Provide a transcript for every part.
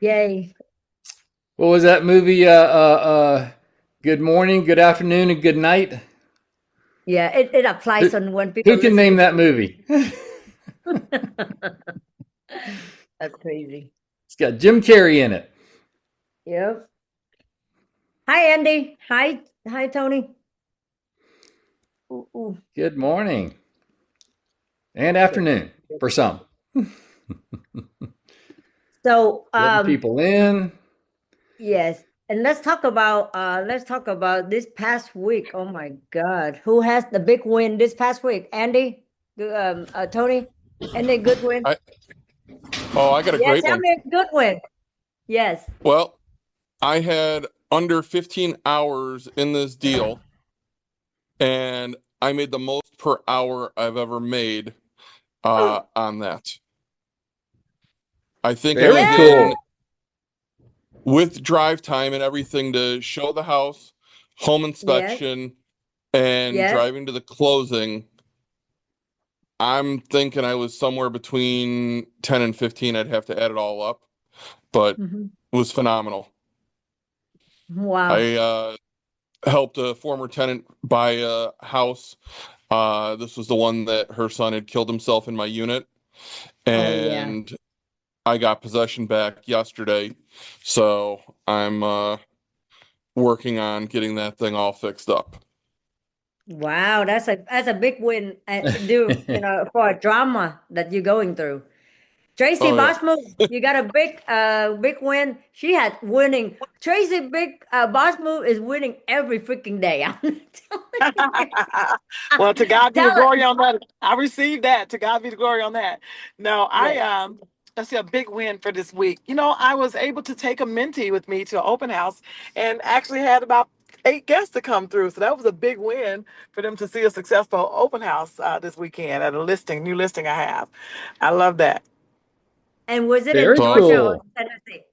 Yay. What was that movie? Good morning, good afternoon, and good night. Yeah, it Who, applies on when people who can listen name to that movie? That's crazy. It's got Jim Carrey in it. Yep. Hi, Andy. Hi, Tony. Ooh, ooh. Good morning and Good. afternoon Good. for some. So, Getting people in. yes, and let's talk about this past week. Oh my God, who has the big win this past week? Andy, Tony, any good win? I I got a Yeah, great tell one. me a good win. Yes. Well, I had under 15 hours in this deal, and I made the most per hour I've ever made on that. I think I Very was Yeah. in cool. with drive time and everything to show the house, home Yes. inspection, and Yes. driving to the closing. I'm thinking I was somewhere between 10 and 15. I'd have to add it all up, but Mhm. it was phenomenal. Wow. I helped a former tenant buy a house. This was the one that her son had killed himself in my unit, Oh yeah. and I got possession back yesterday. So I'm working on getting that thing all fixed up. Wow, that's a big win, do for a drama that you're going through. Tracy Oh yeah. Boss Move, you got a big win. She had winning. Tracy Big Boss Move is winning every freaking day. I'm telling you. Well, to God be the Tell glory it. on that. I received that. To God be the glory on that. No, Yes. that's a big win for this week. I was able to take a mentee with me to an open house and actually had about 8 guests to come through. So that was a big win for them to see a successful open house this weekend at a new listing I have. I love that. And was it in Very So Georgia or cool. Tennessee?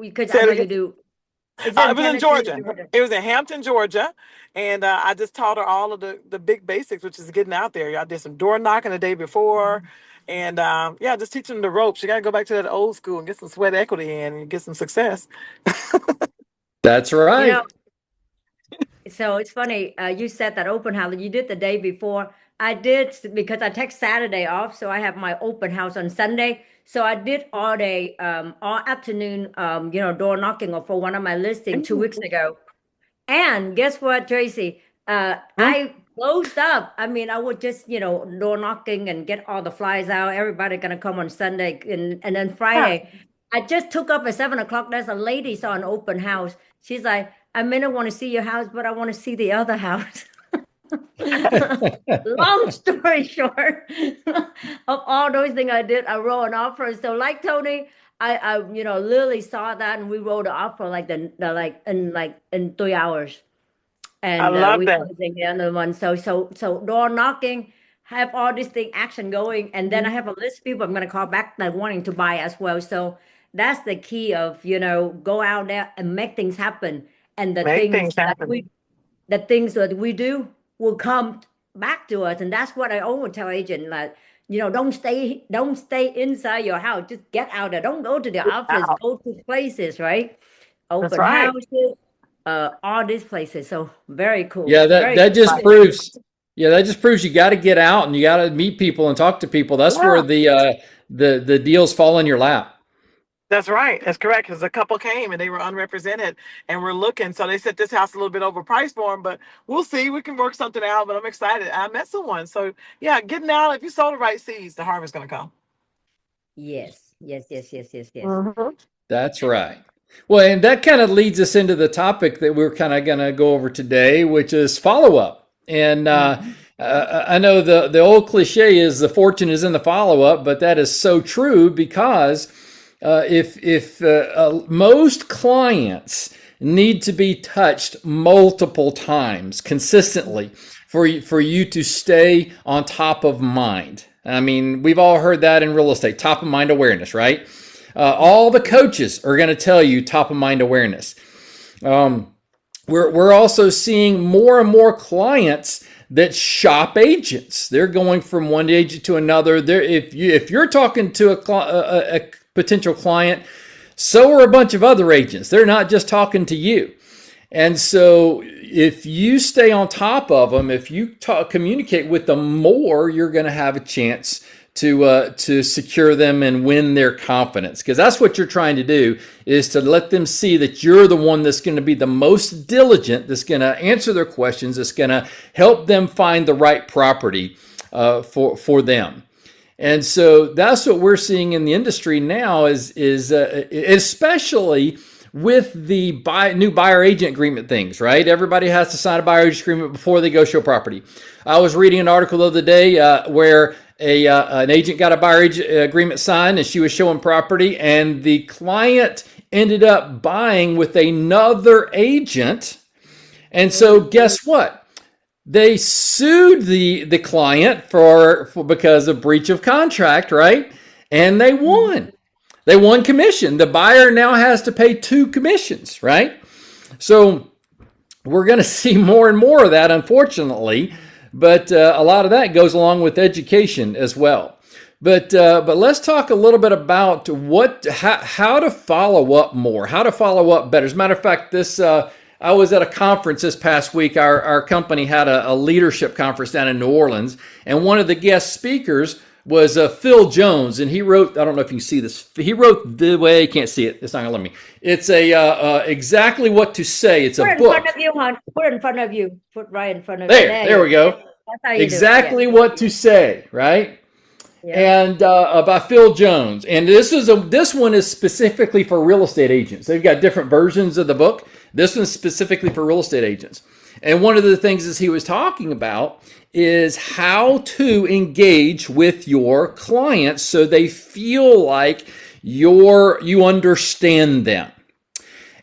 Because I Say it know again. you do. Is it It in was in Tennessee or Georgia. Georgia? It was in Hampton, Georgia, and I just taught her all of the big basics, which is getting out there. I did some door knocking the day before, and yeah, just teaching them the ropes. You got to go back to that old school and get some sweat equity in and get some success. That's You know, right. so it's funny, you said that open house you did the day before. I did because I take Saturday off, so I have my open house on Sunday. So I did all afternoon, door knocking for one of my listing 2 weeks ago. And guess what, Tracy? Mhm. I closed up. I mean, I would just, door knocking and get all the flies out. Everybody gonna come on Sunday, and then Yeah, Friday. I just took up at 7 o'clock. There's a lady saw an open house. She's like, I may not want to see your house, but I want to see the other house. Long story short, of all those things I did, I wrote an offer. So like Tony, I literally saw that and we wrote an offer like the in 3 hours I and love we that. closing the other one. So door knocking, have all this thing action going, and then I have a list of people I'm gonna call back that wanting to buy as well. So that's the key of go out there and make things happen, and Make things happen. the things that we do will come back to us, and that's what I always tell agent like. Don't stay inside your house. Just get out there. Don't go to the office. Wow, Go to places, right? that's Open right. houses, all these places. So very cool. Yeah, that Very that cool. just proves. Yeah, that just proves you got to get out and you got to meet people and talk to people. That's where Yeah. the deals fall in your lap. That's right. That's correct. Because a couple came and they were unrepresented and we're looking. So they said this house a little bit overpriced for them, but we'll see. We can work something out. But I'm excited. I met someone. So yeah, getting out. If you sow the right seeds, the harvest going to come. Yes, yes, yes, yes, yes, yes. Hmm. That's right. Well, and that kind of leads us into the topic that we're kind of going to go over today, which is follow up. And Mhm. I know the old cliche is the fortune is in the follow up, but that is so true because if most clients need to be touched multiple times consistently for you to stay on top of mind. I mean, we've all heard that in real estate, top of mind awareness, right? All the coaches are going to tell you top of mind awareness. Um, we're also seeing more and more clients that shop agents. They're going from one agent to another. If you're talking to a potential client So are a bunch of other agents. They're not just talking to you. And so if you stay on top of them, if you communicate with them more, you're going to have a chance to secure them and win their confidence, because that's what you're trying to do, is to let them see that you're the one that's going to be the most diligent, that's going to answer their questions, that's going to help them find the right property for them. And so that's what we're seeing in the industry now, is especially with the new buyer agent agreement things, right? Everybody has to sign a buyer agent agreement before they go show property. I was reading an article the other day where an agent got a buyer agent agreement signed, and she was showing property, and the client ended up buying with another agent. And so guess what? They sued the client for because of breach of contract, right? And they won. They won commission. The buyer now has to pay 2 commissions, right? So we're going to see more and more of that, unfortunately. But a lot of that goes along with education as well. But let's talk a little bit about how to follow up more, how to follow up better. As a matter of fact, I was at a conference this past week. Our company had a leadership conference down in New Orleans, and one of the guest speakers was Phil Jones, and he wrote, I don't know if you can see this, he wrote, the way you can't see it, it's not going to let me. It's Exactly What to Say. It's a book. Put it in front of you, hon. Put it in front of you. Put right in front of you. There we go. That's how you Exactly do it. What to Say, right? Yeah. And by Phil Jones. And this one is specifically for real estate agents. They've got different versions of the book. This one's specifically for real estate agents. And one of the things that he was talking about is how to engage with your clients so they feel like you understand them.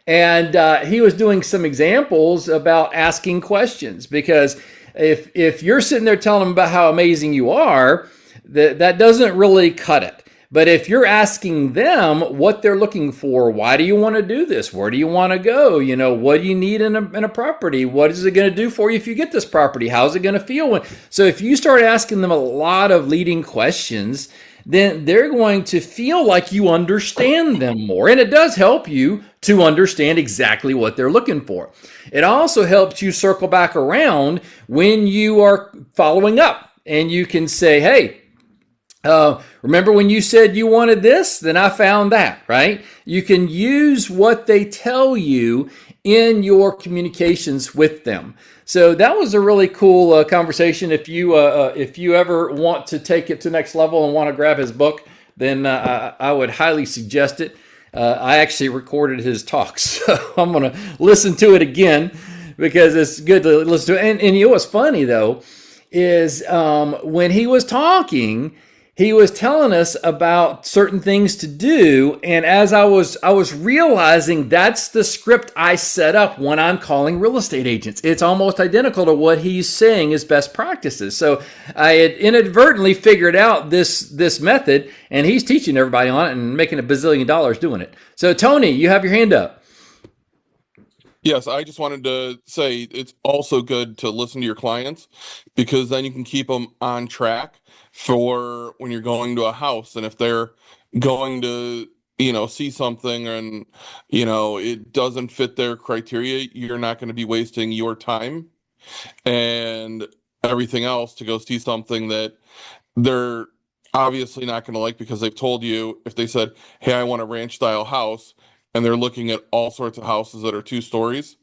And he was doing some examples about asking questions, because if you're sitting there telling them about how amazing you are, that doesn't really cut it. But if you're asking them what they're looking for, why do you want to do this? Where do you want to go? What do you need in a property? What is it going to do for you if you get this property? How's it going to feel? So if you start asking them a lot of leading questions, then they're going to feel like you understand them more. And it does help you to understand exactly what they're looking for. It also helps you circle back around when you are following up, and you can say, hey, remember when you said you wanted this? Then I found that, right? You can use what they tell you in your communications with them. So that was a really cool conversation. If you ever want to take it to the next level and want to grab his book, then I would highly suggest it. I actually recorded his talk, so I'm going to listen to it again, because it's good to listen to it. And you know what's funny, though, is when he was talking, he was telling us about certain things to do, and as I was realizing that's the script I set up when I'm calling real estate agents. It's almost identical to what he's saying is best practices. So I had inadvertently figured out this method, and he's teaching everybody on it and making $1 bazillion doing it. So Tony, you have your hand up. Yes, I just wanted to say it's also good to listen to your clients, because then you can keep them on track for when you're going to a house. And if they're going to, see something and, it doesn't fit their criteria, you're not going to be wasting your time and everything else to go see something that they're obviously not going to like, because they've told you, if they said, hey, I want a ranch style house, and they're looking at all sorts of houses that are 2 stories,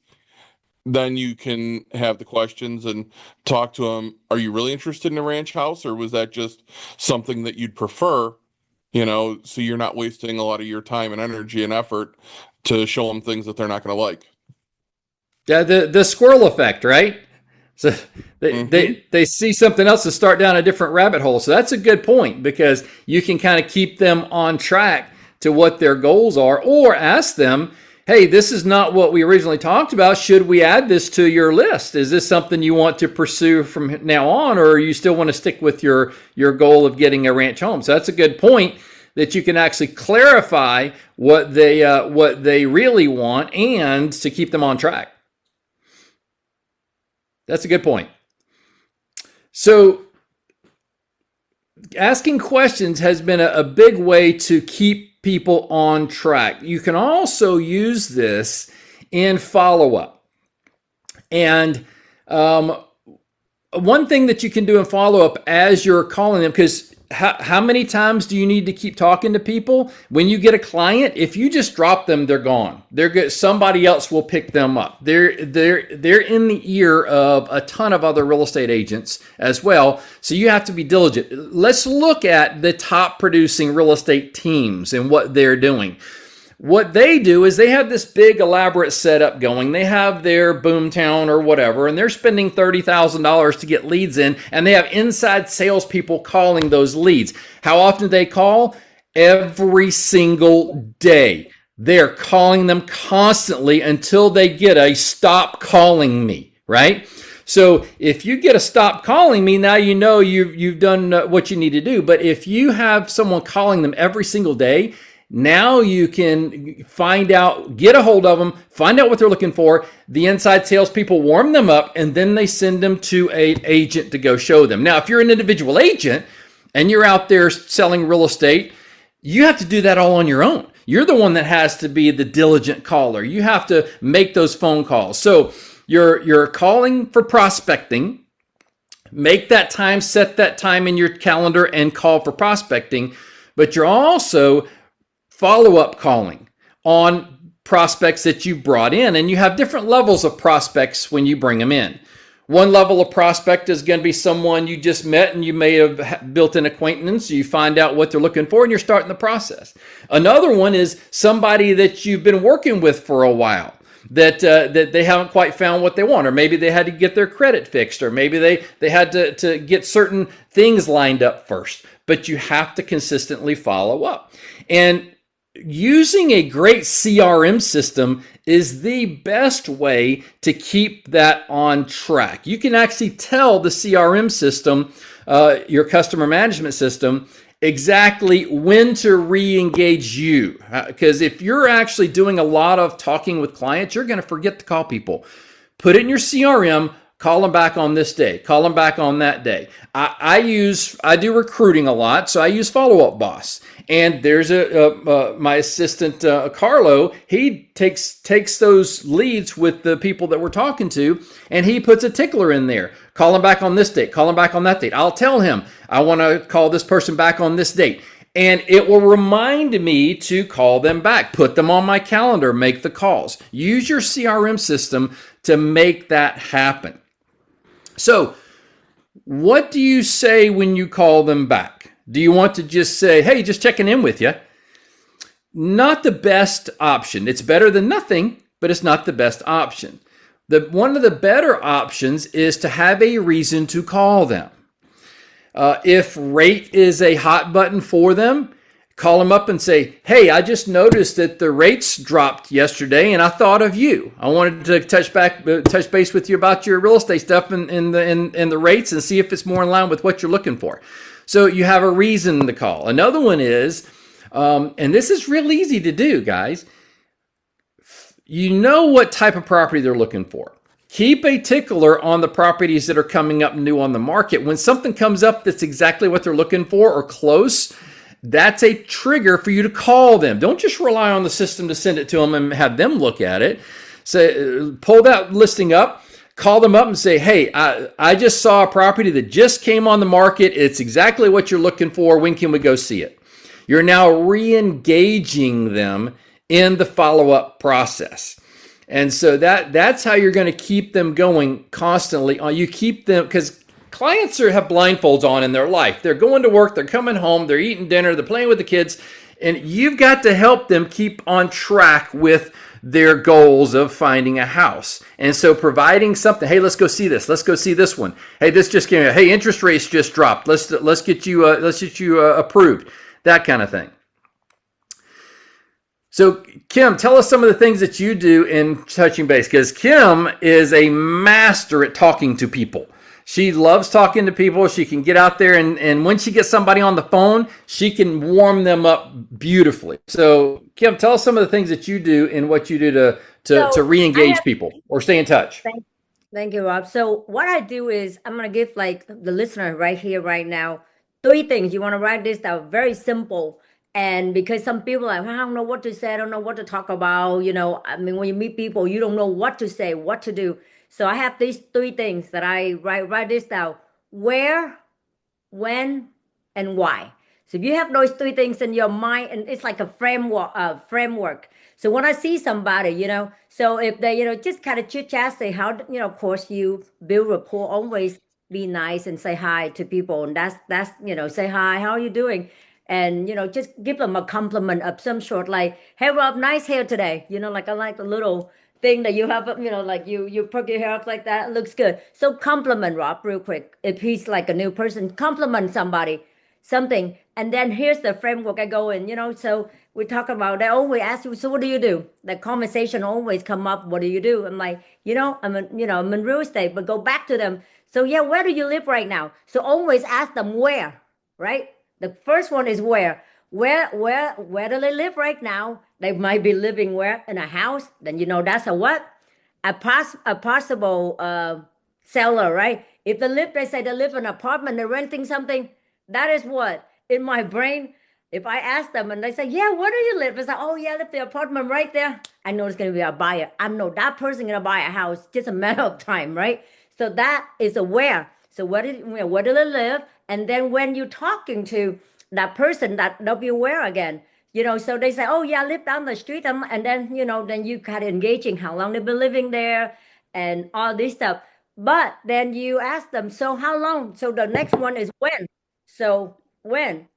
then you can have the questions and talk to them. Are you really interested in a ranch house, or was that just something that you'd prefer? So you're not wasting a lot of your time and energy and effort to show them things that they're not going to like. Yeah, the squirrel effect, right? So they see something else and start down a different rabbit hole. So that's a good point, because you can kind of keep them on track to what their goals are, or ask them, hey, this is not what we originally talked about. Should we add this to your list? Is this something you want to pursue from now on, or you still want to stick with your goal of getting a ranch home? So that's a good point, that you can actually clarify what they really want, and to keep them on track. That's a good point. So asking questions has been a big way to keep people on track. You can also use this in follow-up. And one thing that you can do in follow-up as you're calling them, because how many times do you need to keep talking to people? When you get a client, if you just drop them, they're gone. They're good. Somebody else will pick them up. They're in the ear of a ton of other real estate agents as well. So you have to be diligent. Let's look at the top producing real estate teams and what they're doing. What they do is they have this big elaborate setup going. They have their boomtown or whatever, and they're spending $30,000 to get leads in, and they have inside salespeople calling those leads. How often do they call? Every single day. They're calling them constantly until they get a stop calling me, right? So if you get a stop calling me, now you know you've done what you need to do. But if you have someone calling them every single day, now you can find out, get a hold of them, find out what they're looking for. The inside salespeople warm them up, and then they send them to an agent to go show them. Now, if you're an individual agent and you're out there selling real estate, you have to do that all on your own. You're the one that has to be the diligent caller. You have to make those phone calls. So you're calling for prospecting. Make that time, set that time in your calendar and call for prospecting. But you're also follow-up calling on prospects that you brought in, and you have different levels of prospects when you bring them in. One level of prospect is going to be someone you just met and you may have built an acquaintance. You find out what they're looking for and you're starting the process. Another one is somebody that you've been working with for a while, that they haven't quite found what they want, or maybe they had to get their credit fixed, or maybe they had to get certain things lined up first. But you have to consistently follow up. And using a great CRM system is the best way to keep that on track. You can actually tell the CRM system, your customer management system, exactly when to re-engage you. Because if you're actually doing a lot of talking with clients, you're going to forget to call people. Put it in your CRM. Call them back on this day. Call them back on that day. I do recruiting a lot, so I use Follow Up Boss. And there's my assistant Carlo. He takes those leads with the people that we're talking to, and he puts a tickler in there. Call them back on this date. Call them back on that date. I'll tell him I want to call this person back on this date. And it will remind me to call them back, put them on my calendar, make the calls. Use your CRM system to make that happen. So what do you say when you call them back? Do you want to just say, hey, just checking in with you? Not the best option. It's better than nothing, but it's not the best option. One of the better options is to have a reason to call them. If rate is a hot button for them, call them up and say, hey, I just noticed that the rates dropped yesterday and I thought of you. I wanted to touch base with you about your real estate stuff and the rates and see if it's more in line with what you're looking for. So you have a reason to call. Another one is, and this is real easy to do, guys. You know what type of property they're looking for. Keep a tickler on the properties that are coming up new on the market. When something comes up that's exactly what they're looking for or close, that's a trigger for you to call them. Don't just rely on the system to send it to them and have them look at it. So pull that listing up, call them up and say, hey, I just saw a property that just came on the market. It's exactly what you're looking for. When can we go see it? You're now re-engaging them in the follow-up process. And so that's how you're going to keep them going constantly. You keep them, because clients have blindfolds on in their life. They're going to work, they're coming home, they're eating dinner, they're playing with the kids, and you've got to help them keep on track with their goals of finding a house. And so providing something, hey, let's go see this. Let's go see this one. Hey, this just came out. Hey, interest rates just dropped. Let's get you approved. That kind of thing. So Kim, tell us some of the things that you do in touching base, because Kim is a master at talking to people. She loves talking to people. She can get out there and when she gets somebody on the phone, she can warm them up beautifully. So Kim, tell us some of the things that you do and what you do to re-engage people or stay in touch. Thank you, Rob. So what I do is I'm going to give like the listener right here, right now, 3 things. You want to write this down, very simple. And because some people are like, "Well, I don't know what to say, I don't know what to talk about, you know, I mean, when you meet people, you don't know what to say, what to do. So I have these three things that I write this down: where, when, and why. So if you have those three things in your mind, and it's like a framework. So when I see somebody, you know, so if they, you know, just kind of chit chat, say how, you know, of course you build rapport, always be nice and say hi to people, and that's you know, say hi, how are you doing? And you know, just give them a compliment of some sort, like, hey Rob, nice hair today. You know, like I like the little thing that you have, you know, like you perk your hair up like that, it looks good. So compliment Rob real quick. If he's like a new person, compliment somebody, something. And then here's the framework I go in, you know. So we talk about, they always ask you, so what do you do? The conversation always come up, what do you do? I'm like, you know, I'm in real estate, but go back to them. So yeah, where do you live right now? So always ask them where, right? The first one is where. Where do they live right now? They might be living where? In a house. Then you know that's a what? A possible seller, right? If they say they live in an apartment, they're renting something, that is what? In my brain, if I ask them and they say, yeah, where do you live? It's like, oh yeah, I live the apartment right there. I know it's gonna be a buyer. I know that person gonna buy a house, just a matter of time, right? So that is a where. So where do they live? And then when you're talking to that person, that they'll be aware again. You know, so they say, oh yeah, I live down the street. And then, you know, then you kind of engaging how long they've been living there and all this stuff. But then you ask them, so how long? So the next one is when. So when?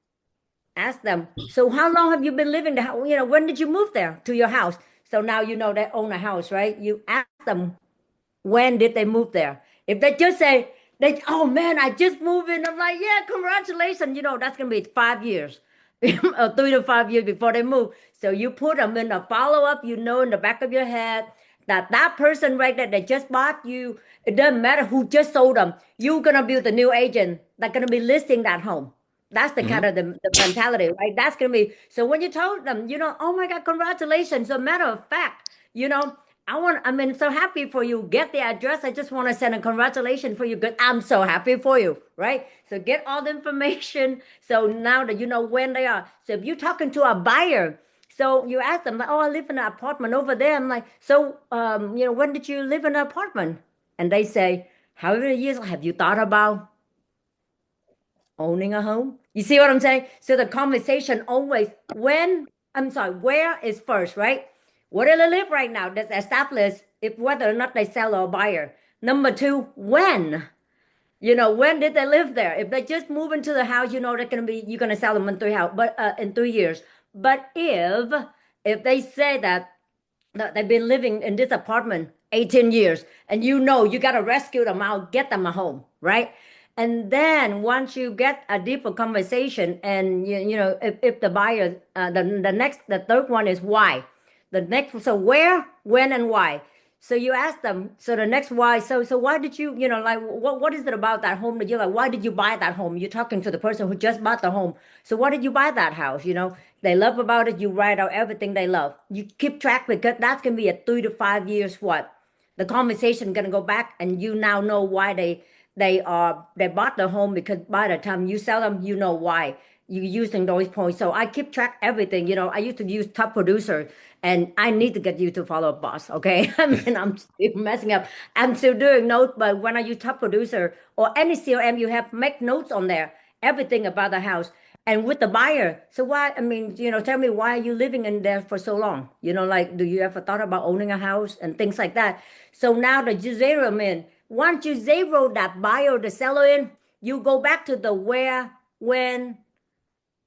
Ask them, so how long have you been living there? You know, when did you move there to your house? So now you know they own a house, right? You ask them, when did they move there? If they just say, oh man, I just moved in, I'm like, yeah, congratulations. You know, that's going to be 5 years, or 3 to 5 years before they move. So you put them in a follow up, you know, in the back of your head that that person right there, they just bought you. It doesn't matter who just sold them. You're going to be the new agent that's going to be listing that home. That's the kind Mhm. of the mentality, right? That's going to be, so when you told them, you know, oh my God, congratulations. A matter of fact, you know, I mean, so happy for you. Get the address. I just want to send a congratulations for you because I'm so happy for you, right? So get all the information. So now that you know when they are. So if you're talking to a buyer, so you ask them, like, oh, I live in an apartment over there. I'm like, so, you know, when did you live in an apartment? And they say, how many years have you thought about owning a home? You see what I'm saying? So the conversation always, where is first, right? Where do they live right now? That's established if whether or not they sell or buyer. Number two, when? You know, when did they live there? If they just move into the house, you know they're gonna be you're gonna sell them in 3 house, but in 3 years. But if they say that they've been living in this apartment 18 years and you know you got to rescue them out, get them a home, right? And then once you get a deeper conversation and you know if the buyer the third one is why. The next, so where, when, and why. So you ask them, so the next why, so why did you, you know, like what is it about that home that you like? Why did you buy that home? You're talking to the person who just bought the home. So why did you buy that house? You know, they love about it. You write out everything they love. You keep track because that's gonna be a 3 to 5 years what the conversation gonna go back, and you now know why they bought the home because by the time you sell them, you know why you're using those points. So I keep track everything. You know, I used to use top producer, and I need to get you to follow up, boss. Okay, I mean I'm still messing up. I'm still doing notes, but when I use top producer or any CRM, you have make notes on there, everything about the house. And with the buyer, so why? I mean, you know, tell me why are you living in there for so long? You know, like, do you ever thought about owning a house and things like that? So now that you zero them in, once you zero that buyer or the seller in, you go back to the where, when,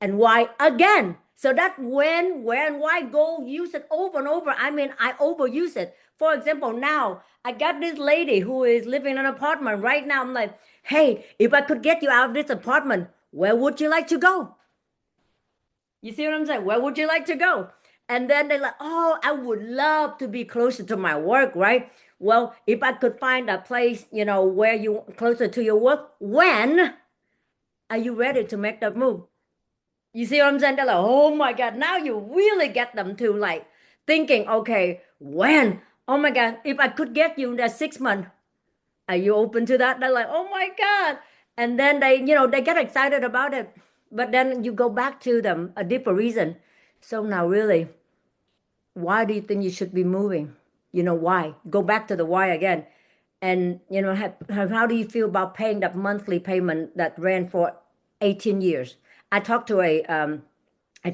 and why again. So that when, where, and why, go use it over and over. I mean, I overuse it. For example, now I got this lady who is living in an apartment right now. I'm like, hey, if I could get you out of this apartment, where would you like to go? You see what I'm saying? Where would you like to go? And then they're like, oh, I would love to be closer to my work, right? Well, if I could find a place, you know, where you closer to your work, when are you ready to make that move? You see what I'm saying? They're like, oh my God, now you really get them to like thinking, okay, when? Oh my God, if I could get you in that 6 months, are you open to that? They're like, oh my God. And then they, you know, they get excited about it. But then you go back to them, a deeper reason. So now really, why do you think you should be moving? Why? Go back to the why again. And how do you feel about paying that monthly payment that ran for 18 years? I talked to a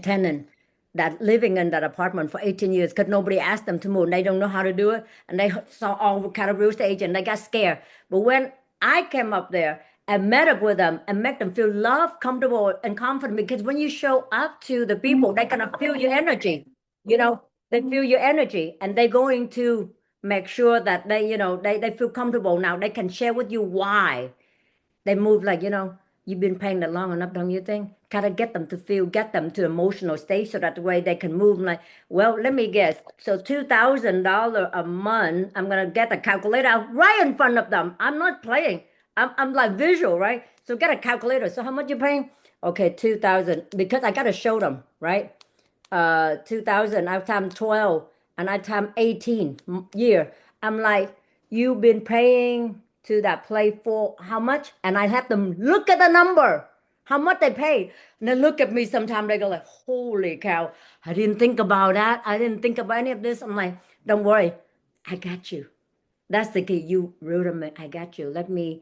tenant that living in that apartment for 18 years because nobody asked them to move. They don't know how to do it. And they saw all kind of real estate agent. They got scared. But when I came up there and met up with them and make them feel loved, comfortable, and confident, because when you show up to the people, they're going to feel your energy. You know, they feel your energy and they're going to make sure that they feel comfortable. Now they can share with you why they move. Like, you've been paying that long enough, don't you think? Gotta get them to feel, get them to emotional state so that the way they can move. Like, well, let me guess. So $2,000 a month, I'm gonna get a calculator out right in front of them. I'm not playing. I'm like visual, right? So get a calculator. So how much you paying? Okay, 2,000, because I gotta show them, right? 2000, I time 12 and I time 18 year. I'm like, you've been paying to that place for how much? And I have them look at the number, how much they paid. And they look at me sometimes, they go like, holy cow, I didn't think about that. I didn't think about any of this. I'm like, don't worry, I got you. That's the key. You rudiment, I got you. Let me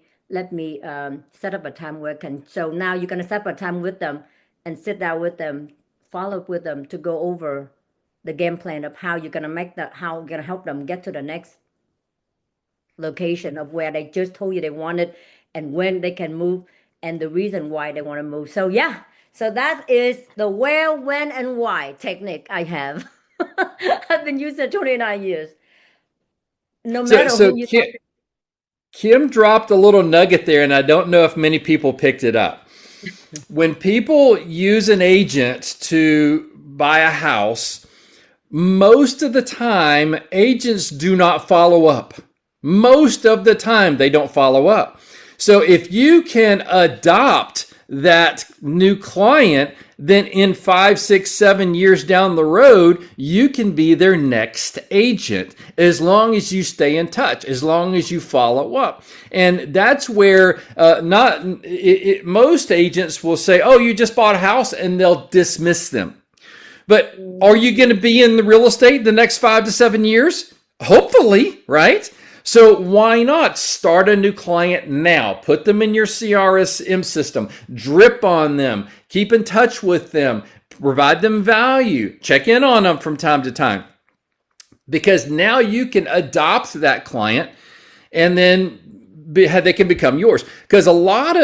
set up a time where I can. So now you're gonna set up a time with them and sit down with them, follow up with them to go over the game plan of how you're gonna make that, how you're gonna help them get to the next location of where they just told you they wanted and when they can move and the reason why they want to move. So yeah, so that is the where, when, and why technique I have. I've been using it 29 years. No So, matter so who you Kim, talk to. Kim dropped a little nugget there, and I don't know if many people picked it up. When people use an agent to buy a house, most of the time, agents do not follow up. Most of the time, they don't follow up. So if you can adopt that new client, then in 5, 6, 7 years down the road, you can be their next agent as long as you stay in touch, as long as you follow up. And that's where most agents will say, oh, you just bought a house, and they'll dismiss them. But are you going to be in the real estate the next 5 to 7 years? Hopefully, right? So why not start a new client now? Put them in your CRM system, drip on them, keep in touch with them, provide them value, check in on them from time to time. Because now you can adopt that client and then they can become yours. Because a lot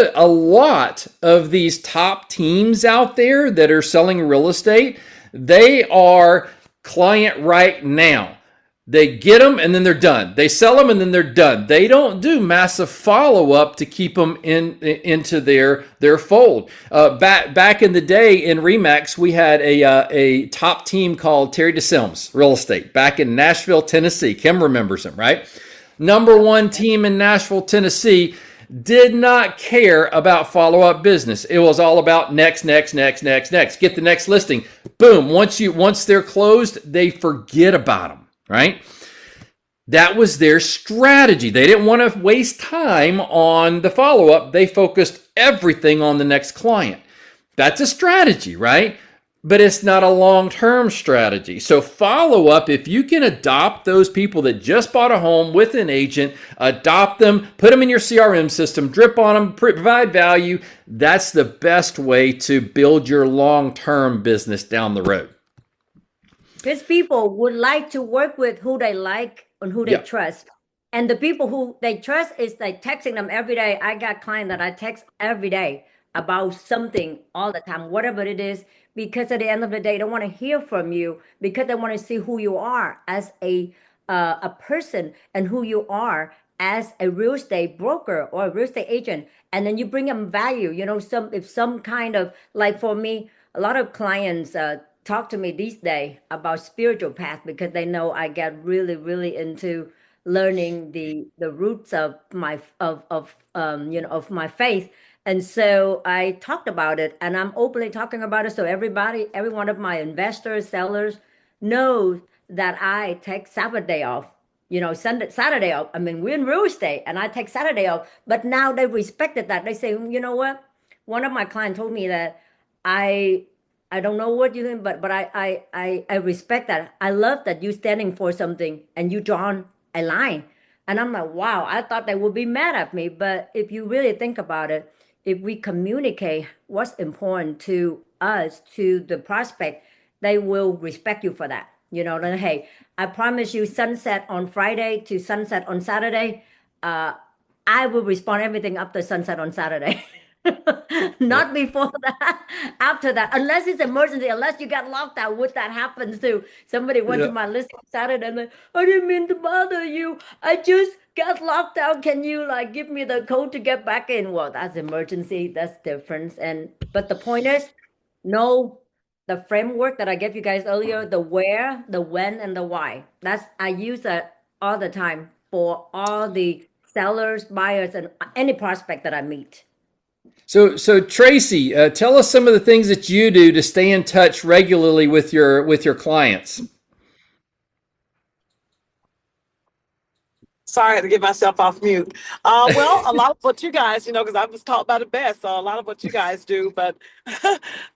of these top teams out there that are selling real estate, they are client right now. They get them and then they're done. They sell them and then they're done. They don't do massive follow up to keep them into their fold. Back in the day in Remax, we had a top team called Terry DeSilms Real Estate back in Nashville, Tennessee. Kim remembers him, right? Number one team in Nashville, Tennessee. Did not care about follow-up business. It was all about next. Get the next listing. Boom. Once they're closed, they forget about them, right? That was their strategy. They didn't want to waste time on the follow-up. They focused everything on the next client. That's a strategy, right? But it's not a long-term strategy. So follow up, if you can adopt those people that just bought a home with an agent, adopt them, put them in your CRM system, drip on them, provide value, that's the best way to build your long-term business down the road. Because people would like to work with who they like and who they trust. And the people who they trust is like texting them every day. I got clients that I text every day about something all the time, whatever it is, because at the end of the day, they don't want to hear from you because they want to see who you are as a person and who you are as a real estate broker or a real estate agent. And then you bring them value, some kind of, like for me, a lot of clients talk to me these days about spiritual path because they know I get really, really into learning the roots of my of my faith. And so I talked about it and I'm openly talking about it. So every one of my investors, sellers knows that I take Saturday off, Saturday off. I mean, we're in real estate and I take Saturday off, but now they respected that. They say, you know what? One of my clients told me that I I don't know what you think, but I respect that. I love that you standing for something and you drawn a line. And I'm like, wow, I thought they would be mad at me. But if you really think about it, if we communicate what's important to us, to the prospect, they will respect you for that. You know, then hey, I promise you sunset on Friday to sunset on Saturday. Uh, I will respond everything up to sunset on Saturday. Yep. Not before that, after that, unless it's emergency, unless you got locked out, which that happens too. Somebody went to Yeah. my list on Saturday and like, I didn't mean to bother you. I just got locked out. Can you like give me the code to get back in? Well, that's emergency. That's different. And but the point is, know the framework that I gave you guys earlier, the where, the when, and the why. That's I use that all the time for all the sellers, buyers, and any prospect that I meet. So Tracy, tell us some of the things that you do to stay in touch regularly with your clients. Sorry, I had to get myself off mute. Well, a lot of what you guys, because I was taught by the best, so a lot of what you guys do, but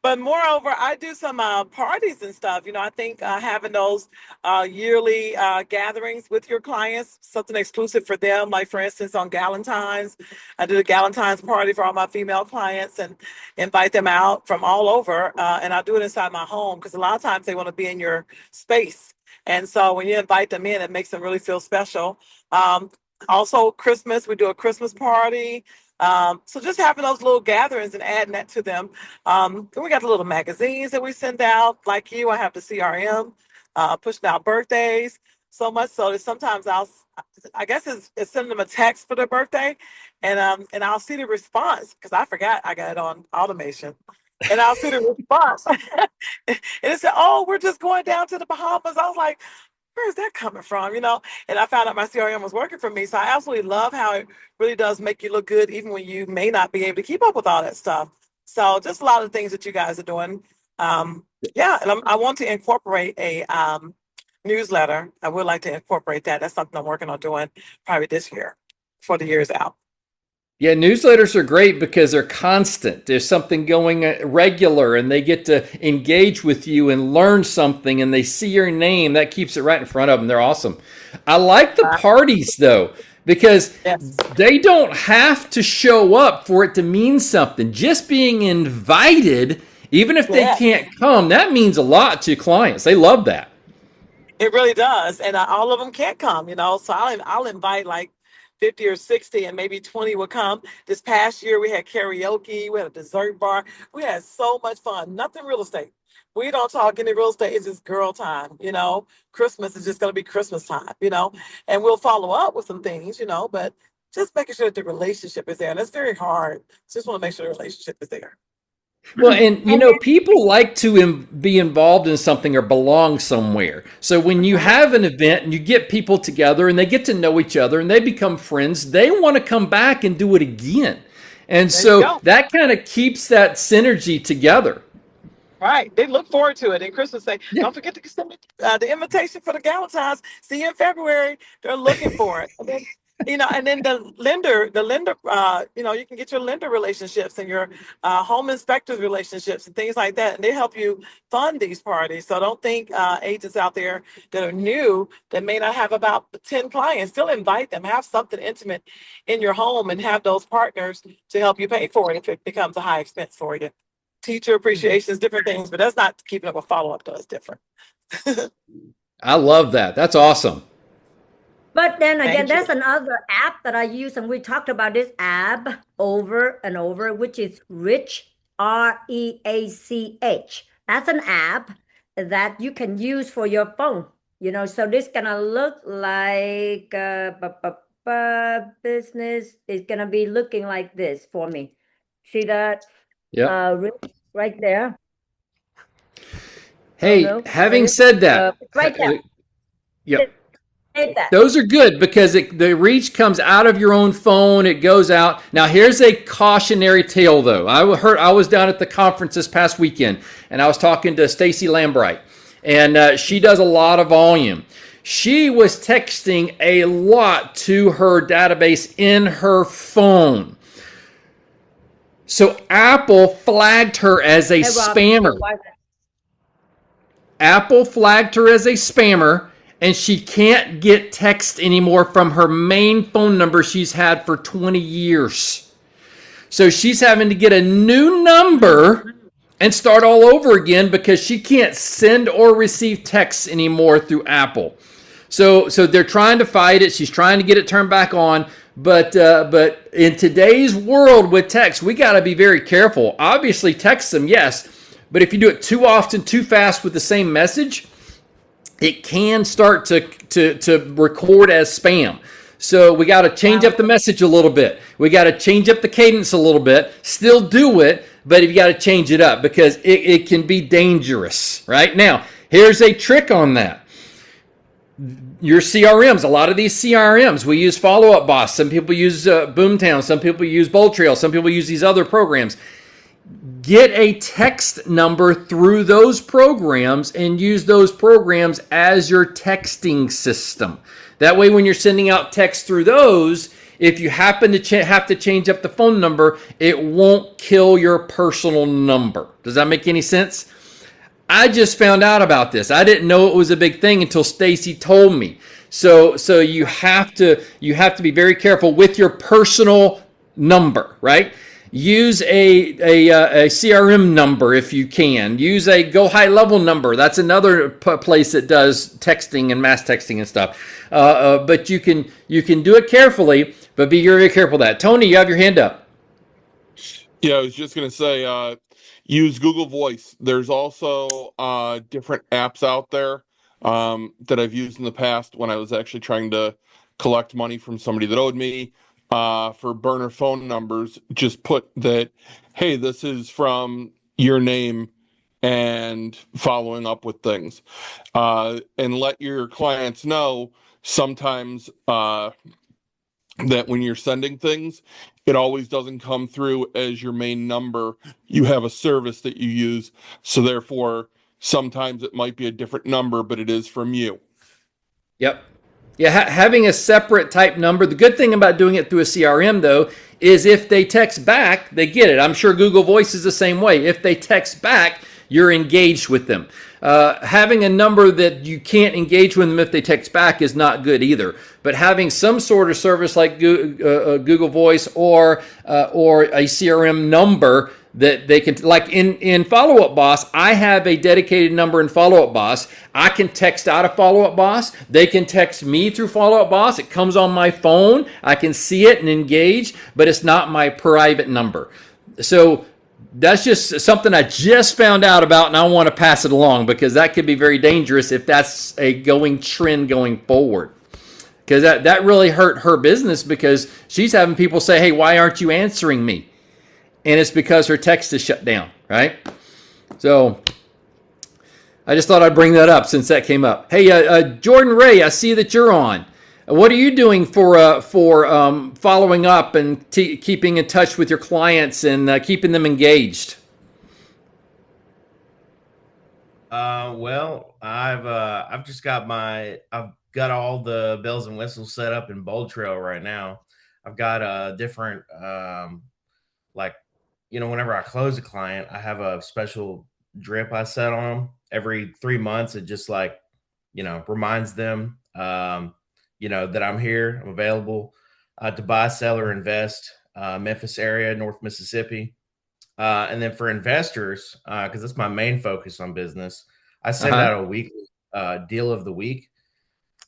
but moreover, I do some parties and stuff. I think having those yearly gatherings with your clients, something exclusive for them, like for instance on Galentine's, I did a Galentine's party for all my female clients and invite them out from all over, and I do it inside my home because a lot of times they want to be in your space. And so when you invite them in, it makes them really feel special. Um, Also, Christmas, we do a Christmas party. So just having those little gatherings and adding that to them. Then we got the little magazines that we send out. Like you, I have the CRM, pushing out birthdays. So much so that sometimes I guess it's sending them a text for their birthday, and I'll see the response because I forgot I got it on automation, and I'll see the response, and it said, "Oh, we're just going down to the Bahamas." I was like, where's that coming from? And I found out my CRM was working for me. So I absolutely love how it really does make you look good, even when you may not be able to keep up with all that stuff. So just a lot of things that you guys are doing. Yeah, and I want to incorporate a newsletter. I would like to incorporate that. That's something I'm working on doing probably this year before the year is out. Yeah, newsletters are great because they're constant. There's something going regular, and they get to engage with you and learn something, and they see your name. That keeps it right in front of them. They're awesome. I like the parties though, because Yes. they don't have to show up for it to mean something. Just being invited, even if they Yes. can't come, that means a lot to clients. They love that. It really does, and all of them can't come. So I'll invite like 50 or 60, and maybe 20 will come. This past year, we had karaoke, we had a dessert bar, we had so much fun. Nothing real estate. We don't talk any real estate. It's just girl time. Christmas is just going to be Christmas time. And we'll follow up with some things. But just making sure that the relationship is there, and it's very hard. Just want to make sure the relationship is there. Well, and And people like to be involved in something or belong somewhere. So when you Mhm. have an event and you get people together and they get to know each other and they become friends, they want to come back and do it again. And There you so go. that kind of keeps that synergy together. Right. They look forward to it. And Christmas say, Yeah. don't forget to send me the invitation for the Galentine's. See you in February. They're looking for it. And then the lender, you can get your lender relationships and your home inspectors relationships and things like that. And they help you fund these parties. So don't think agents out there that are new that may not have about 10 clients, still invite them, have something intimate in your home and have those partners to help you pay for it if it becomes a high expense for you. Teacher appreciations, different things, but that's not keeping up a follow up though. It's different. I love that. That's awesome. but then again, Thank you. there's another app that I use, and we talked about this app over and over, which is Rich, REACH. That's an app that you can use for your phone. So this gonna look like business is gonna be looking like this for me. See that Yep. Rich right there? Oh Hey, no, having wait. said that, It's right there. yep. Hit that. Those are good because the reach comes out of your own phone. It goes out. Now, here's a cautionary tale, though. I was down at the conference this past weekend, and I was talking to Stacy Lambright, and she does a lot of volume. She was texting a lot to her database in her phone. So Apple flagged her as a Hey, Rob. spammer. Why? Apple flagged her as a spammer, and she can't get text anymore from her main phone number she's had for 20 years. So she's having to get a new number and start all over again because she can't send or receive texts anymore through Apple. So they're trying to fight it. She's trying to get it turned back on. But in today's world with text, we got to be very careful. Obviously, text them, yes, but if you do it too often, too fast with the same message, it can start to record as spam. So we got to change up the message a little bit. We got to change up the cadence a little bit. Still do it, but you got to change it up because it can be dangerous. Right now, here's a trick on that. Your CRMs, a lot of these CRMs, we use Follow Up Boss. Some people use Boomtown. Some people use Bold Trail. Some people use these other programs. Get a text number through those programs and use those programs as your texting system. That way, when you're sending out text through those, if you happen to have to change up the phone number, it won't kill your personal number. Does that make any sense? I just found out about this. I didn't know it was a big thing until Stacy told me. So you have to be very careful with your personal number, right? Use a CRM number if you can. Use a Go High Level number. That's another place that does texting and mass texting and stuff. But you can do it carefully, but be very careful of that. Tony, you have your hand up. Yeah, I was just gonna say, use Google Voice. There's also different apps out there that I've used in the past when I was actually trying to collect money from somebody that owed me for burner phone numbers. Just put that, hey, this is from your name and following up with things. And let your clients know sometimes that when you're sending things, it always doesn't come through as your main number. You have a service that you use. So therefore, sometimes it might be a different number, but it is from you. Yep. Yeah, having a separate type number. The good thing about doing it through a CRM, though, is if they text back, they get it. I'm sure Google Voice is the same way. If they text back, you're engaged with them. Having a number that you can't engage with them if they text back is not good either. But having some sort of service like Google Voice or a CRM number that they can, like in Follow Up Boss, I have a dedicated number in Follow Up Boss. I can text out of Follow Up Boss. They can text me through Follow Up Boss. It comes on my phone. I can see it and engage, but it's not my private number. So that's just something I just found out about, and I want to pass it along because that could be very dangerous if that's a going trend going forward. Because that really hurt her business because she's having people say, hey, why aren't you answering me? And it's because her text is shut down, right? So I just thought I'd bring that up since that came up. Hey, Jordan Ray, I see that you're on. What are you doing for following up and keeping in touch with your clients and keeping them engaged? Well, I've just got I've got all the bells and whistles set up in Bold Trail right now. I've got a different like whenever I close a client, I have a special drip I set on them every 3 months. It just reminds them that I'm here, I'm available to buy, sell, or invest. Memphis area, North Mississippi. And then for investors, because that's my main focus on business, I send out a weekly deal of the week.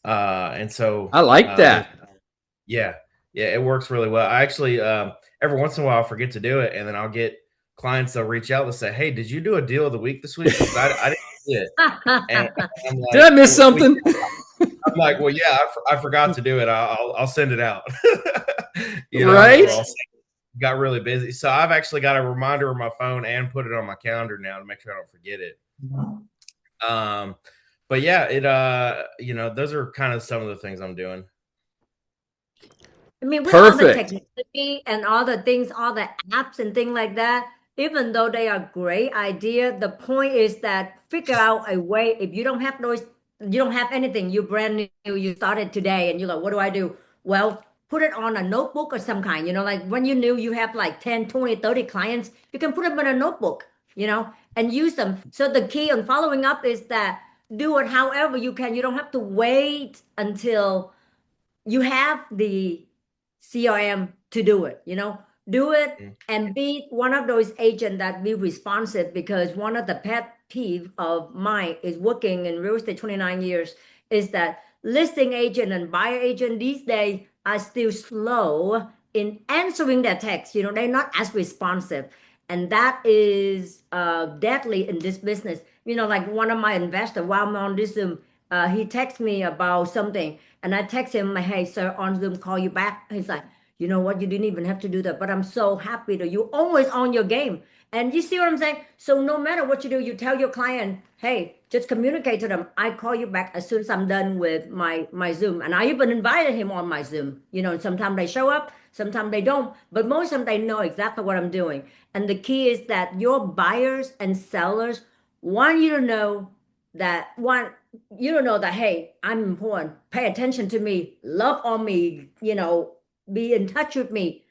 And so I like that. Yeah, it works really well. I actually, every once in a while, I forget to do it. And then I'll get clients, they'll reach out and say, hey, did you do a deal of the week this week? Because I didn't see it. And I'm like, did I miss something? I'm like, well, yeah, I forgot to do it. I'll send it out. Right? Got really busy. So I've actually got a reminder on my phone and put it on my calendar now to make sure I don't forget it. But yeah, those are kind of some of the things I'm doing. I mean, with Perfect. all the technology and all the things, all the apps and things like that, even though they are great idea, the point is that figure out a way. If you don't have anything, you're brand new, you started today and you're like, what do I do? Well, put it on a notebook or some kind, like when you knew you have like 10, 20, 30 clients, you can put them in a notebook, and use them. So the key on following up is that do it however you can. You don't have to wait until you have the CRM to do it, do it Mm. and be one of those agents that be responsive, because one of the pet peeve of mine is working in real estate 29 years is that listing agent and buyer agent these days are still slow in answering their text. They're not as responsive. And that is deadly in this business. Like one of my investors, while I'm on this Zoom, he texts me about something, and I text him, hey, sir, on Zoom, call you back. He's like, you know what? You didn't even have to do that, but I'm so happy that you're always on your game. And you see what I'm saying? So no matter what you do, you tell your client, hey, just communicate to them. I call you back as soon as I'm done with my Zoom. And I even invited him on my Zoom. Sometimes they show up, sometimes they don't, but most of them they know exactly what I'm doing. And the key is that your buyers and sellers want you to know that, hey, I'm important, pay attention to me, love on me, be in touch with me,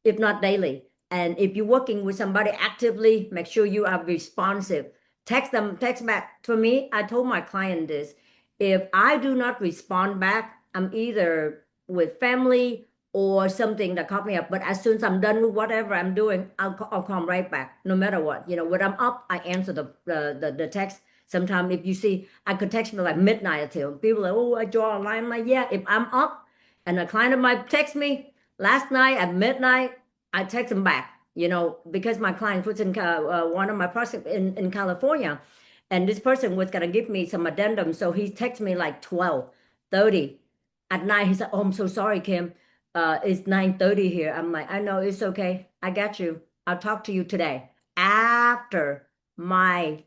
if not daily. And if you're working with somebody actively, make sure you are responsive. Text them, text back. For me, I told my client this: if I do not respond back, I'm either with family or something that caught me up. But as soon as I'm done with whatever I'm doing, I'll come right back, no matter what. When I'm up, I answer the text. Sometimes if you see, I could text me like midnight until people are like, oh, I draw a line. I'm like, yeah, if I'm up and a client of mine text me last night at midnight, I text them back, because my client was in one of my projects in California, and this person was gonna give me some addendum. So he texted me like 12:30 at night. He said, oh, I'm so sorry, Kim. It's 9:30 here. I'm like, I know, it's okay. I got you. I'll talk to you today after my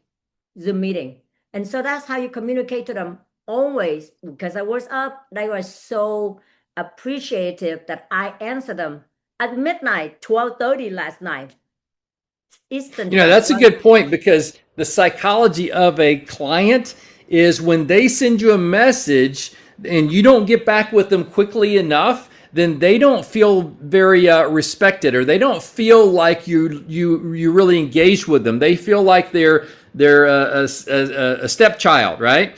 Zoom meeting. And so that's how you communicate to them always, because I was up. They were so appreciative that I answered them at midnight, 12:30 last night, Eastern time. That's a good point, because the psychology of a client is when they send you a message and you don't get back with them quickly enough, then they don't feel very respected, or they don't feel like you really engaged with them. They feel like they're a stepchild, right?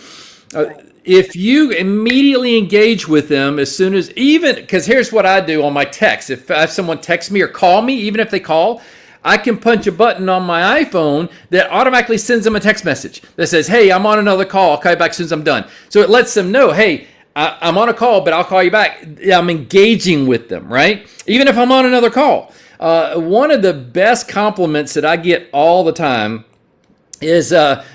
If you immediately engage with them as soon as, even because here's what I do on my text. If I have someone text me or call me, even if they call, I can punch a button on my iPhone that automatically sends them a text message that says, hey, I'm on another call. I'll call you back as soon as I'm done. So it lets them know, hey, I'm on a call, but I'll call you back. I'm engaging with them, right? Even if I'm on another call. One of the best compliments that I get all the time is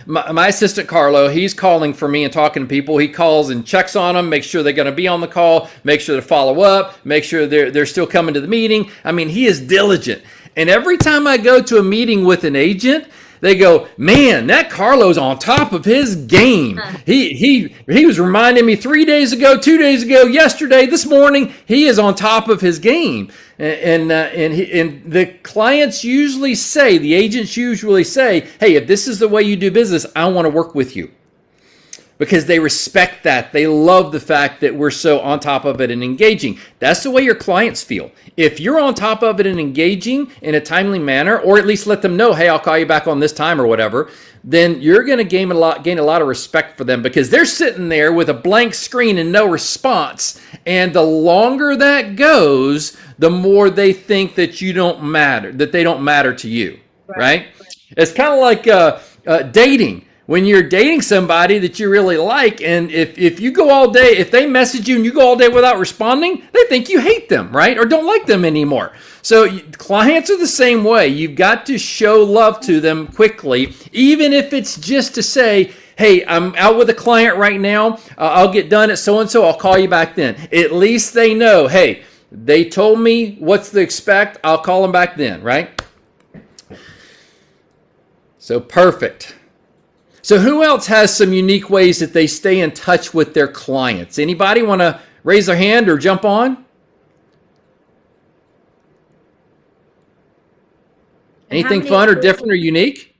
my assistant Carlo. He's calling for me and talking to people. He calls and checks on them, makes sure they're going to be on the call, make sure to follow up, make sure they're still coming to the meeting. I mean, he is diligent. And every time I go to a meeting with an agent, they go, man, that Carlo's on top of his game. He was reminding me 3 days ago, 2 days ago, yesterday, this morning. He is on top of his game. And the clients usually say, the agents usually say, hey, if this is the way you do business, I want to work with you. Because they respect that. They love the fact that we're so on top of it and engaging. That's the way your clients feel. If you're on top of it and engaging in a timely manner, or at least let them know, hey, I'll call you back on this time or whatever, then you're going to gain a lot of respect for them, because they're sitting there with a blank screen and no response. And the longer that goes, the more they think that you don't matter, that they don't matter to you, right? It's kind of like dating. When you're dating somebody that you really like, and if you go all day, if they message you and you go all day without responding, they think you hate them, right? Or don't like them anymore. So clients are the same way. You've got to show love to them quickly, even if it's just to say, hey, I'm out with a client right now. I'll get done at so-and-so. I'll call you back then. At least they know, hey, they told me what's to expect. I'll call them back then, right? So perfect. So who else has some unique ways that they stay in touch with their clients? Anybody want to raise their hand or jump on? Anything fun or different or unique?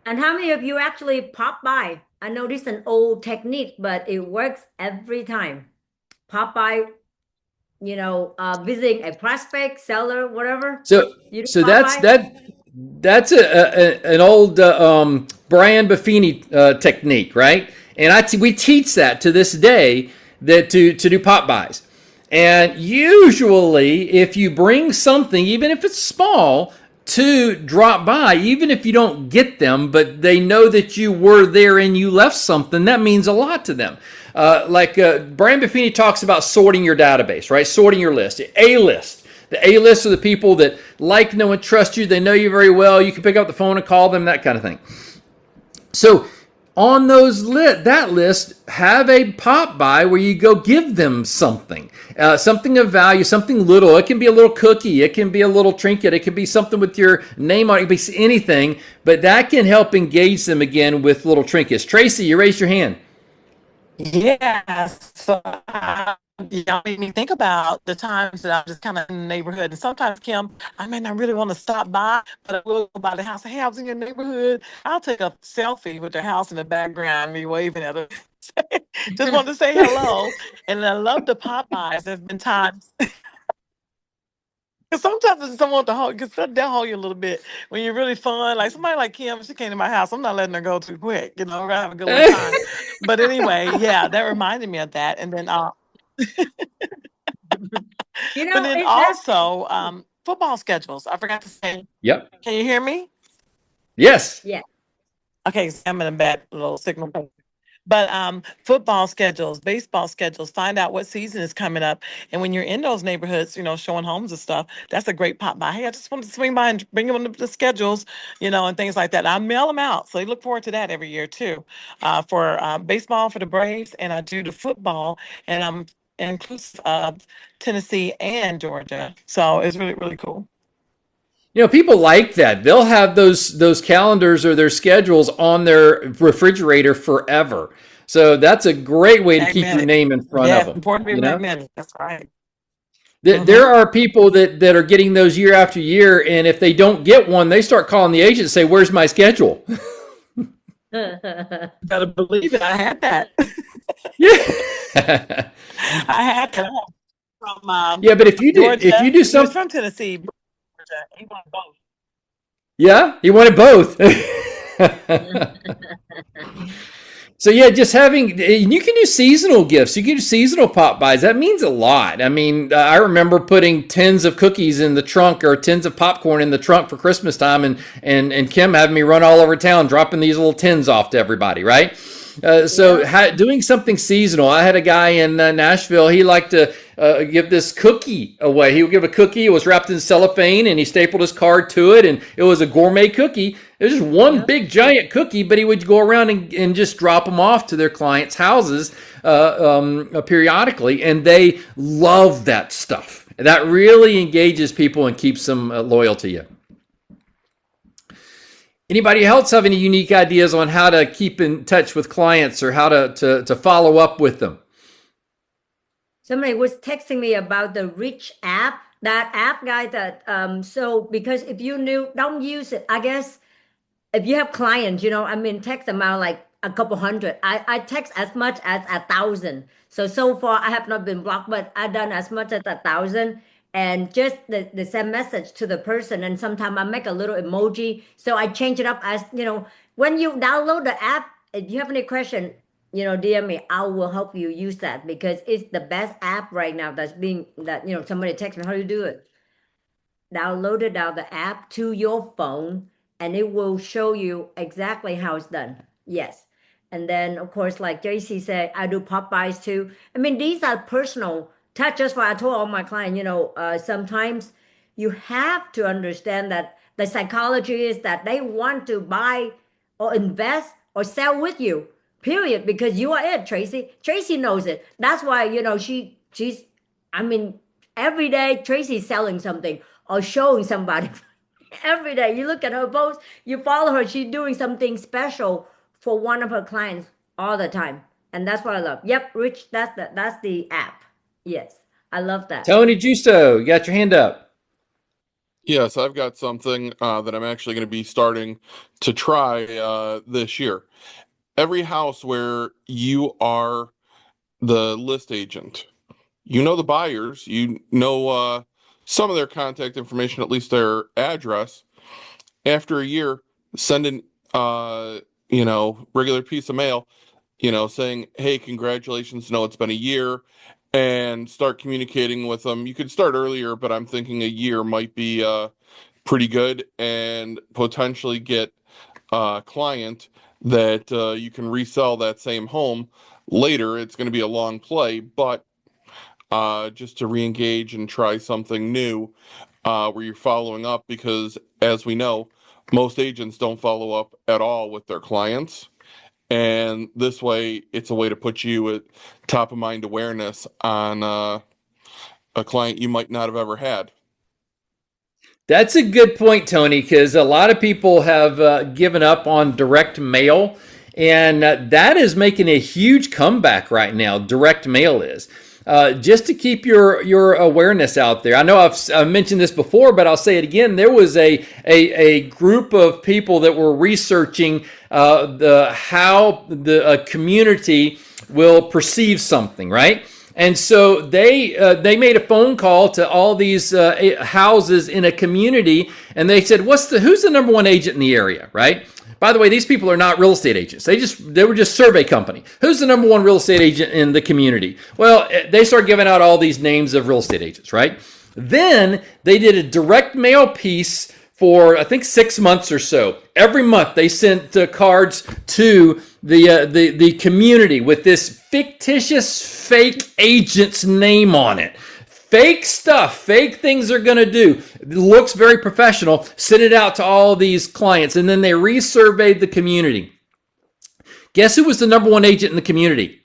And how many of you actually pop by? I know this is an old technique, but it works every time. Pop by visiting a prospect, seller, whatever? So You do so pop that's by? that's an old Brian Buffini technique, right? And we teach that to this day, that to do pop buys. And usually, if you bring something, even if it's small, to drop by, even if you don't get them, but they know that you were there and you left something, that means a lot to them. Brian Buffini talks about sorting your database, right? Sorting your list, A list. The A list are the people that like, know, and trust you. They know you very well. You can pick up the phone and call them, that kind of thing. So on that list, have a pop by where you go give them something, something of value, something little. It can be a little cookie, it can be a little trinket, it can be something with your name on it, it can be anything, but that can help engage them again with little trinkets. Tracy, you raised your hand. Yes. So y'all made me think about the times that I'm just kind of in the neighborhood. And sometimes, Kim, I may not really want to stop by, but I will go by the house. Hey, I was in your neighborhood. I'll take a selfie with the house in the background, me waving at her. Just wanted to say hello. And I love the Popeyes. There's been times. Cause sometimes I just don't want to hold, because they'll hold you a little bit when you're really fun. Like somebody like Kim, she came to my house. I'm not letting her go too quick. We're gonna have a good little time. But anyway, yeah, that reminded me of that. And then, but then It's that. also football schedules. I forgot to say. Yep. Can you hear me? Yes. Yeah. Okay, so I'm in a bad little signal. But football schedules, baseball schedules, find out what season is coming up. And when you're in those neighborhoods, showing homes and stuff, that's a great pop by. Hey, I just wanted to swing by and bring them the schedules, and things like that. I mail them out. So they look forward to that every year too. For baseball for the Braves, and I do the football, and I'm inclusive of Tennessee and Georgia. So it's really, really cool. People like that. They'll have those calendars or their schedules on their refrigerator forever. So that's a great way to keep your Magnetic. name in front Yeah, of it's them. important to be magnetic. That's right. There Mm-hmm. are people that are getting those year after year, and if they don't get one, they start calling the agent and say, "Where's my schedule?" Better believe it. I had that. Yeah. I had that from Yeah, but if you Georgia. do He was something, from Tennessee, Georgia. He wanted both. yeah, you wanted both. So yeah, just having, you can do seasonal gifts. You can do seasonal pop buys. That means a lot. I mean, I remember putting tins of cookies in the trunk or tins of popcorn in the trunk for Christmas time, and Kim having me run all over town dropping these little tins off to everybody, right? Doing something seasonal. I had a guy in Nashville. He liked to give this cookie away. He would give a cookie. It was wrapped in cellophane, and he stapled his card to it, and it was a gourmet cookie. It was just one big giant cookie, but he would go around and just drop them off to their clients' houses periodically, and they love that stuff. That really engages people and keeps them loyal to you. Anybody else have any unique ideas on how to keep in touch with clients or how to follow up with them? Somebody was texting me about the Rich app. That app, guys, because if you don't use it, I guess if you have clients, text amount like a couple hundred. I text as much as 1,000. So far I have not been blocked, but I done as much as 1,000. And just the send message to the person, and sometimes I make a little emoji. So I change it up as when you download the app. If you have any question, DM me. I will help you use that because it's the best app right now. Somebody text me, how do you do it? Downloaded out the app to your phone, and it will show you exactly how it's done. Yes. And then of course, like JC said, I do Popeyes too. I mean, these are personal touches. Why I told all my clients, sometimes you have to understand that the psychology is that they want to buy or invest or sell with you, period, because you are it. Tracy knows it. That's why she's, I mean, every day Tracy's selling something or showing somebody. Every day you look at her post, you follow her, she's doing something special for one of her clients all the time. And that's what I love. Yep, Rich, that's the app. Yes, I love that. Tony Justo, you got your hand up. Yes, I've got something that I'm actually going to be starting to try this year. Every house where you are the list agent, you know the buyers, you know some of their contact information, at least their address. After a year, send an regular piece of mail, saying, "Hey, congratulations! No, it's been a year," and start communicating with them. You could start earlier, but I'm thinking a year might be pretty good, and potentially get a client that you can resell that same home later. It's going to be a long play, but just to re-engage and try something new, where you're following up, because as we know, most agents don't follow up at all with their clients. And this way, it's a way to put you at top of mind awareness on a client you might not have ever had. That's a good point, Tony, because a lot of people have given up on direct mail, and that is making a huge comeback right now. Direct mail is. Just to keep your awareness out there. I know I've mentioned this before, but I'll say it again. There was a group of people that were researching how the community will perceive something, right? And so they made a phone call to all these houses in a community, and they said, who's the number one agent in the area, right? By the way, these people are not real estate agents. They were just survey company. Who's the number one real estate agent in the community? Well, they start giving out all these names of real estate agents, right? Then they did a direct mail piece for I think 6 months or so. Every month they sent cards to the community with this fictitious fake agent's name on it. Fake stuff, fake things they're going to do. It looks very professional. Send it out to all these clients, and then they resurveyed the community. Guess who was the number one agent in the community?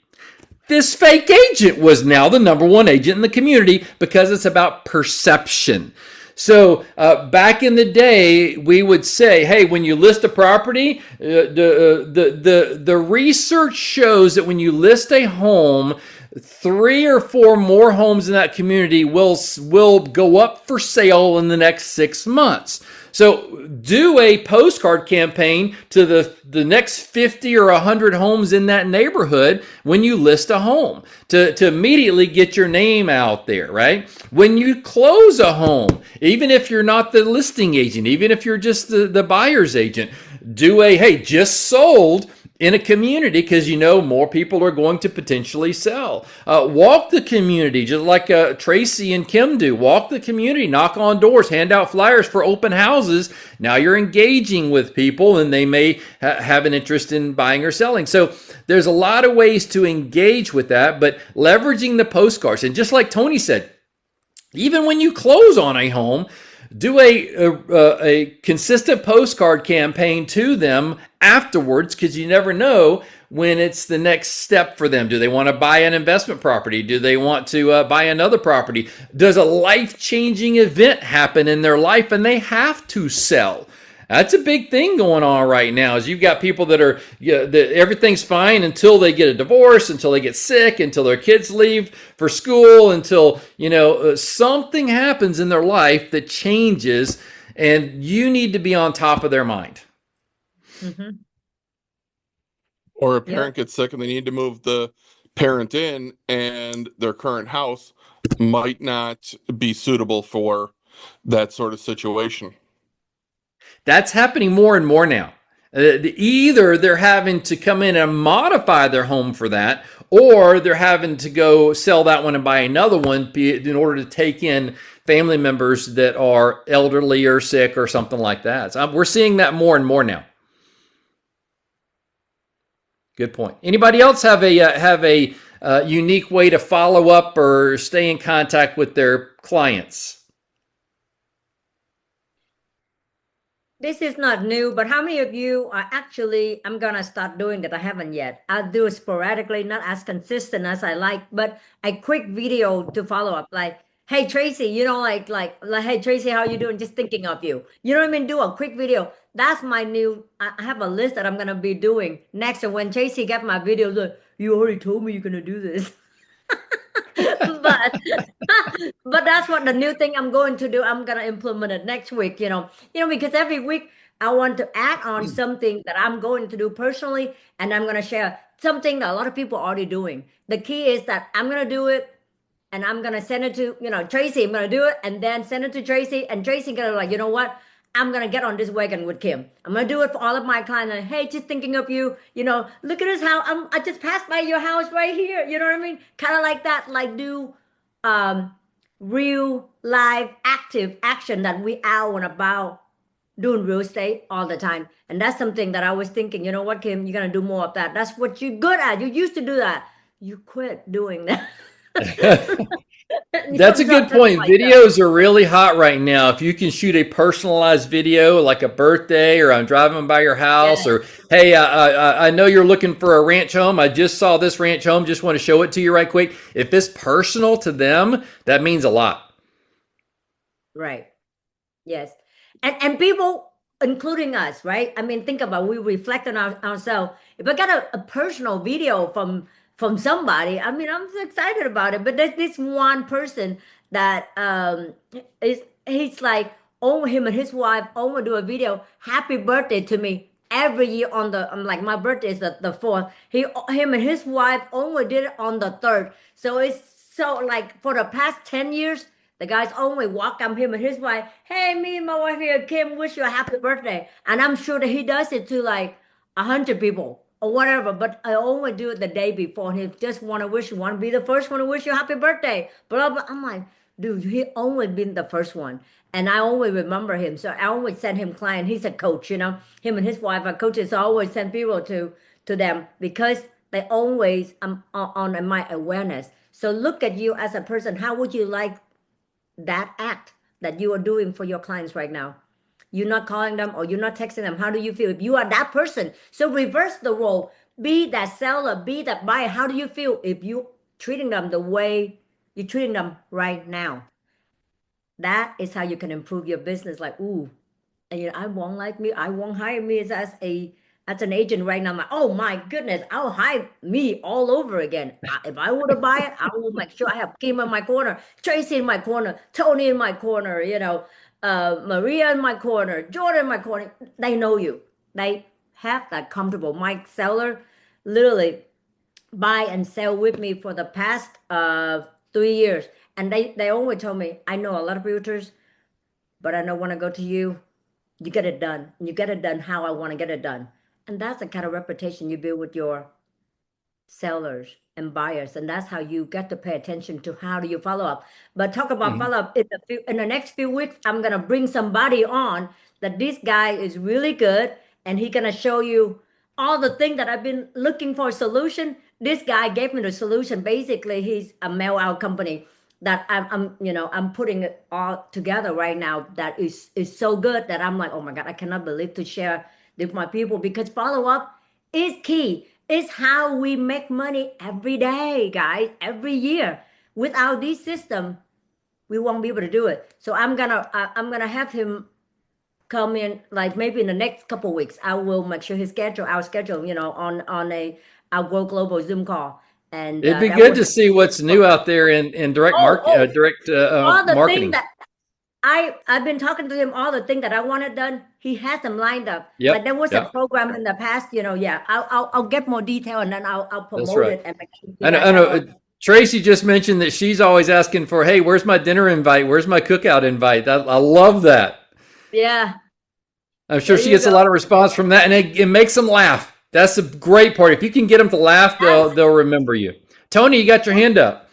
This fake agent was now the number one agent in the community, because it's about perception. So back in the day, we would say, hey, when you list a property, the research shows that when you list a home, 3 or 4 more homes in that community will go up for sale in the next 6 months. So do a postcard campaign to the next 50 or 100 homes in that neighborhood when you list a home to immediately get your name out there, right? When you close a home, even if you're not the listing agent, even if you're just the buyer's agent, do a, hey, just sold in a community, because you know more people are going to potentially sell. Walk the community, just like Tracy and Kim do. Walk the community, knock on doors, hand out flyers for open houses. Now you're engaging with people, and they may have an interest in buying or selling. So there's a lot of ways to engage with that, but leveraging the postcards. And just like Tony said, even when you close on a home, do a consistent postcard campaign to them afterwards, because you never know when it's the next step for them. Do they want to buy an investment property? Do they want to buy another property? Does a life-changing event happen in their life and they have to sell? That's a big thing going on right now. Is you've got people that are, that everything's fine until they get a divorce, until they get sick, until their kids leave for school, until something happens in their life that changes, and you need to be on top of their mind. Mm-hmm. Or a Yeah. parent gets sick and they need to move the parent in, and their current house might not be suitable for that sort of situation. That's happening more and more now. Either they're having to come in and modify their home for that, or they're having to go sell that one and buy another one in order to take in family members that are elderly or sick or something like that. So we're seeing that more and more now. Good point. Anybody else have a unique way to follow up or stay in contact with their clients? This is not new, but how many of you are actually, I'm gonna start doing that. I haven't yet. I'll do it sporadically, not as consistent as I like, but a quick video to follow up. Like, hey Tracy, hey Tracy, how you doing? Just thinking of you. You know what I mean? Do a quick video. That's my new, I have a list that I'm gonna be doing next. And when Tracy got my video, like, you already told me you're gonna do this. but but that's what the new thing I'm going to do. I'm gonna implement it next week, because every week I want to add on something that I'm going to do personally, and I'm gonna share something that a lot of people are already doing. The key is that I'm gonna do it and I'm gonna send it to, Tracy. I'm gonna do it and then send it to Tracy, and Tracy gonna like, you know what? I'm gonna get on this wagon with Kim. I'm gonna do it for all of my clients. Like, hey, just thinking of you. Look at this house. I just passed by your house right here. You know what I mean? Kind of like that. Like do um, real live active action that we out and about doing real estate all the time. And that's something that I was thinking. You know what, Kim? You're gonna do more of that. That's what you're good at. You used to do that. You quit doing that. That's a good point. Videos are really hot right now. If you can shoot a personalized video, like a birthday, or I'm driving by your house, or hey, I know you're looking for a ranch home. I just saw this ranch home. Just want to show it to you right quick. If it's personal to them, that means a lot. Right. Yes. And people, including us, right? I mean, think about, we reflect on ourselves. If I got a personal video from somebody, I mean, I'm so excited about it. But there's this one person that he's like, oh, him and his wife always do a video, happy birthday to me every year I'm like, my birthday is the 4th. Him and his wife only did it on the 3rd. So it's so like for the past 10 years, the guys only welcome him and his wife. Hey, me and my wife here, Kim, wish you a happy birthday. And I'm sure that he does it to like 100 people or whatever. But I only do it the day before. He just want to be the first one to wish you a happy birthday. Blah, blah. I'm like, dude, he only been the first one. And I always remember him. So I always send him client. He's a coach, Him and his wife are coaches. So I always send people to them because they always on my awareness. So look at you as a person. How would you like that act that you are doing for your clients right now? You're not calling them or you're not texting them. How do you feel if you are that person? So reverse the role. Be that seller, be that buyer. How do you feel if you treating them the way you're treating them right now? That is how you can improve your business. Like, ooh, and I won't like me. I won't hire me as an agent right now. I'm like, oh my goodness, I'll hire me all over again. If I were to buy it, I will make sure I have Kim in my corner, Tracy in my corner, Tony in my corner, Maria in my corner, Jordan in my corner. They know you. They have that comfortable. My seller literally buy and sell with me for the past 3 years. And they always told me, I know a lot of realtors, but I don't want to go to you. You get it done. You get it done how I want to get it done. And that's the kind of reputation you build with your sellers and buyers. And that's how you get to pay attention to how do you follow up. But talk about follow up in the next few weeks. I'm going to bring somebody on that this guy is really good. And he's going to show you all the things that I've been looking for a solution. This guy gave me the solution. Basically, he's a mail out company that I'm putting it all together right now that is so good that I'm like, oh my God, I cannot believe to share with my people, because follow up is key. It's how we make money every day, guys, every year. Without this system, we won't be able to do it. So I'm gonna have him come in like maybe in the next couple of weeks. I will make sure our schedule, on our Grow Global Zoom call. And it'd be good to see what's new out there in direct all the marketing. Thing that I've been talking to him, all the things that I wanted done, he has them lined up. Yep, Like there was a program in the past, I'll get more detail and then I'll promote it. And I know. Tracy just mentioned that she's always asking for, hey, where's my dinner invite? Where's my cookout invite? I love that. Yeah. I'm sure she gets a lot of response from that, and it makes them laugh. That's the great part. If you can get them to laugh, they'll remember you. Tony, you got your hand up.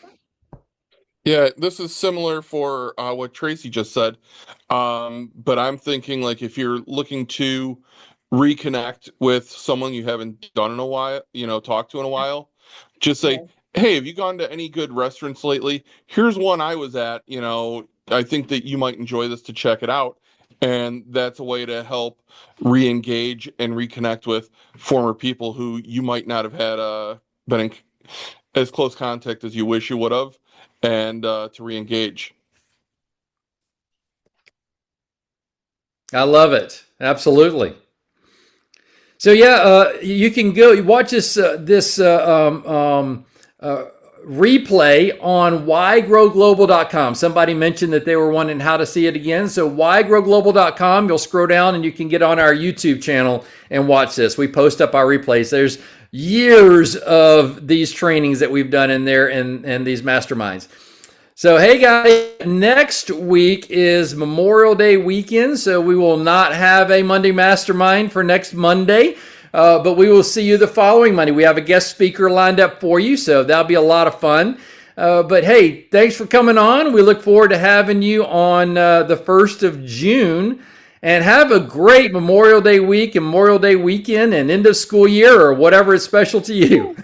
Yeah, this is similar for what Tracy just said. But I'm thinking like if you're looking to reconnect with someone you haven't done in a while, talked to in a while, just say, hey, have you gone to any good restaurants lately? Here's one I was at, I think that you might enjoy this to check it out. And that's a way to help re-engage and reconnect with former people who you might not have had been in as close contact as you wish you would have, and to re-engage. I love it. Absolutely. So you can go watch this replay on whygrowglobal.com. Somebody mentioned that they were wanting how to see it again. So whygrowglobal.com, you'll scroll down and you can get on our YouTube channel and watch this. We post up our replays. There's years of these trainings that we've done in there and these masterminds. So, hey guys, next week is Memorial Day weekend, so we will not have a Monday Mastermind for next Monday, but we will see you the following Monday. We have a guest speaker lined up for you, so that'll be a lot of fun. But hey, thanks for coming on. We look forward to having you on the 1st of June. And have a great Memorial Day week and Memorial Day weekend and end of school year or whatever is special to you.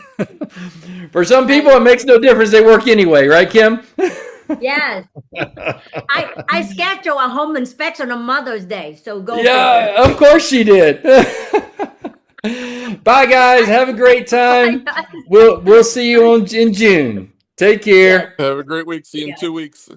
For some people, it makes no difference. They work anyway, right, Kim? Yes. I schedule a home inspection on Mother's Day, so go Yeah, figure. of course she did. Bye, guys. Have a great time. We'll see you in June. Take care. Have a great week. See you in 2 weeks.